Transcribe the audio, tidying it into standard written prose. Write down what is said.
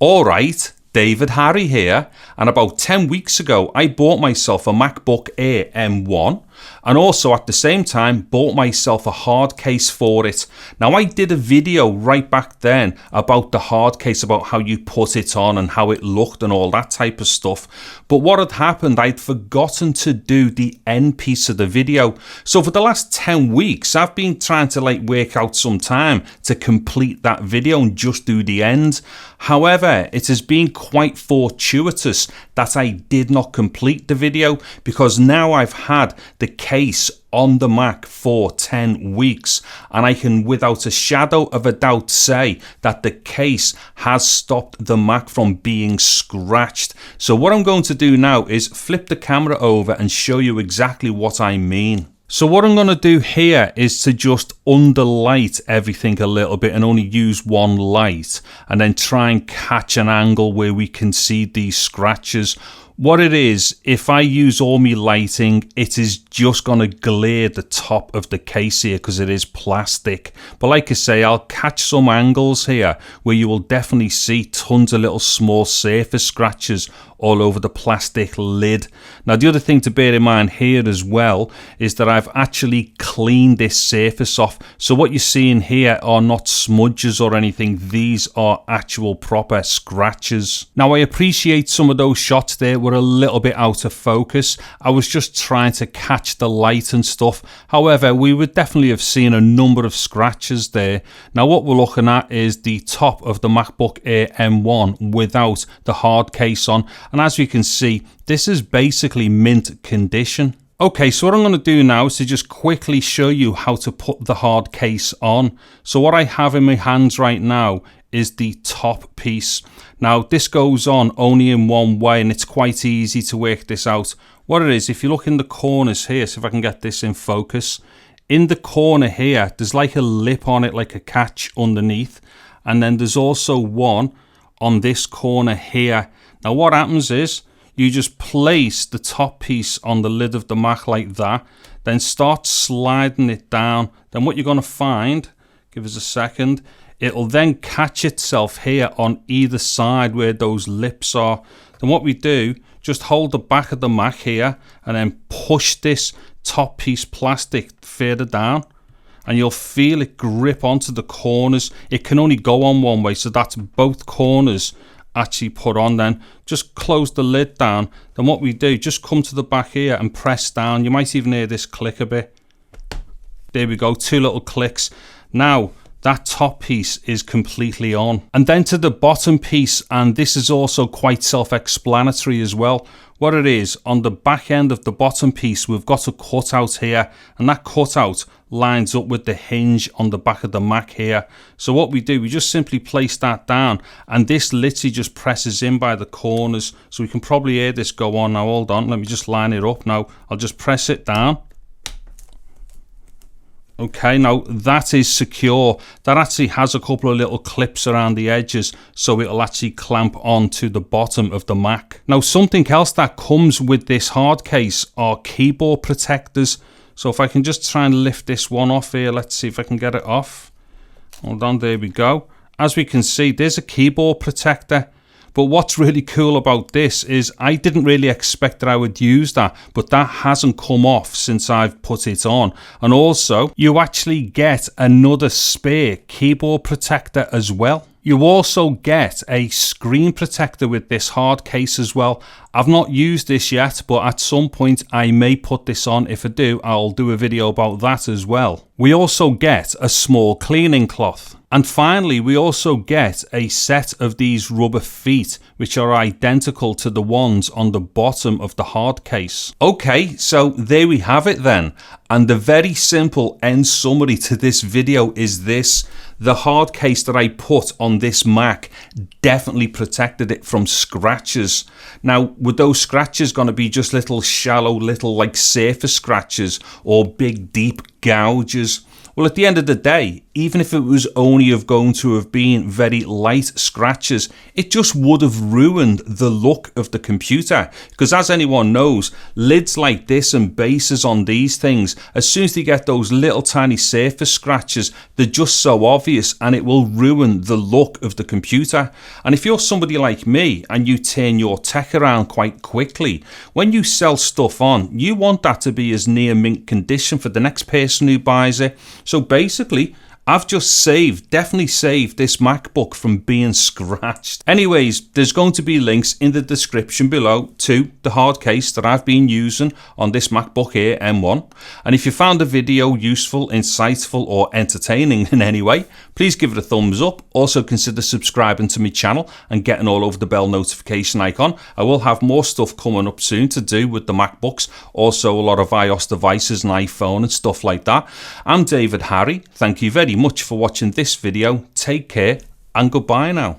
Alright, David Harry here, and about 10 weeks ago I bought myself a MacBook Air M1 and also at the same time bought myself a hard case for it. Now I did a video right back then about the hard case, about how you put it on and how it looked and all that type of stuff, but what had happened, I'd forgotten to do the end piece of the video. So for the last 10 weeks I've been trying to work out some time to complete that video and just do the end. However, it has been quite fortuitous that I did not complete the video, because now I've had the case on the Mac for 10 weeks and I can without a shadow of a doubt say that the case has stopped the Mac from being scratched. So what I'm going to do now is flip the camera over and show you exactly what I mean. So what I'm going to do here is to just underlight everything a little bit and only use one light, and then try and catch an angle where we can see these scratches. What it is, if I use all my lighting, it is just going to glare the top of the case here because it is plastic. But like I say, I'll catch some angles here where you will definitely see tons of little small surface scratches all over the plastic lid. Now the other thing to bear in mind here as well is that I've actually cleaned this surface off. So what you're seeing here are not smudges or anything. These are actual proper scratches. Now I appreciate some of those shots there were a little bit out of focus. I was just trying to catch the light and stuff. However, we would definitely have seen a number of scratches there. Now what we're looking at is the top of the MacBook Air M1 without the hard case on. And as you can see, this is basically mint condition. Okay, so what I'm going to do now is to just quickly show you how to put the hard case on. So what I have in my hands right now is the top piece. Now this goes on only in one way and it's quite easy to work this out. What it is, if you look in the corners here, see if I can get this in focus. In the corner here, there's like a lip on it, like a catch underneath. And then there's also one on this corner here. Now what happens is you just place the top piece on the lid of the Mac like that, then start sliding it down. Then what you're going to find, give us a second, it'll then catch itself here on either side where those lips are. Then what we do, just hold the back of the Mac here and then push this top piece plastic further down, and you'll feel it grip onto the corners. It can only go on one way, so that's both corners actually put on. Then just close the lid down. Then what we do, just come to the back here and press down. You might even hear this click a bit. There we go, 2 little clicks. Now that top piece is completely on. And then to the bottom piece, and this is also quite self-explanatory as well. What it is, on the back end of the bottom piece, we've got a cutout here, and that cutout lines up with the hinge on the back of the Mac here. So what we do, we just simply place that down, and this literally just presses in by the corners. So we can probably hear this go on. Now hold on, let me just line it up. Now I'll just press it down. Okay, now that is secure. That actually has a couple of little clips around the edges, so it'll actually clamp onto the bottom of the Mac. Now something else that comes with this hard case are keyboard protectors. So if I can just try and lift this one off here, let's see if I can get it off. Hold on, there we go. As we can see, there's a keyboard protector. But what's really cool about this is I didn't really expect that I would use that, but that hasn't come off since I've put it on. And also, you actually get another spare keyboard protector as well. You also get a screen protector with this hard case as well. I've not used this yet, but at some point I may put this on. If I do, I'll do a video about that as well. We also get a small cleaning cloth. And finally, we also get a set of these rubber feet, which are identical to the ones on the bottom of the hard case. Okay, so there we have it then. And the very simple end summary to this video is this. The hard case that I put on this Mac definitely protected it from scratches. Now, were those scratches going to be just little shallow, little like surface scratches or big deep gouges? Well, at the end of the day, even if it was only going to have been very light scratches, it just would have ruined the look of the computer. Because as anyone knows, lids like this and bases on these things, as soon as they get those little tiny surface scratches, they're just so obvious and it will ruin the look of the computer. And if you're somebody like me and you turn your tech around quite quickly, when you sell stuff on, you want that to be as near mint condition for the next person who buys it. So basically, I've just definitely saved this MacBook from being scratched. Anyways, there's going to be links in the description below to the hard case that I've been using on this MacBook Air M1. And if you found the video useful, insightful, or entertaining in any way, please give it a thumbs up. Also consider subscribing to my channel and getting all over the bell notification icon. I will have more stuff coming up soon to do with the MacBooks, also a lot of iOS devices and iPhone and stuff like that. I'm David Harry. Thank you very much for watching this video. Take care and goodbye now.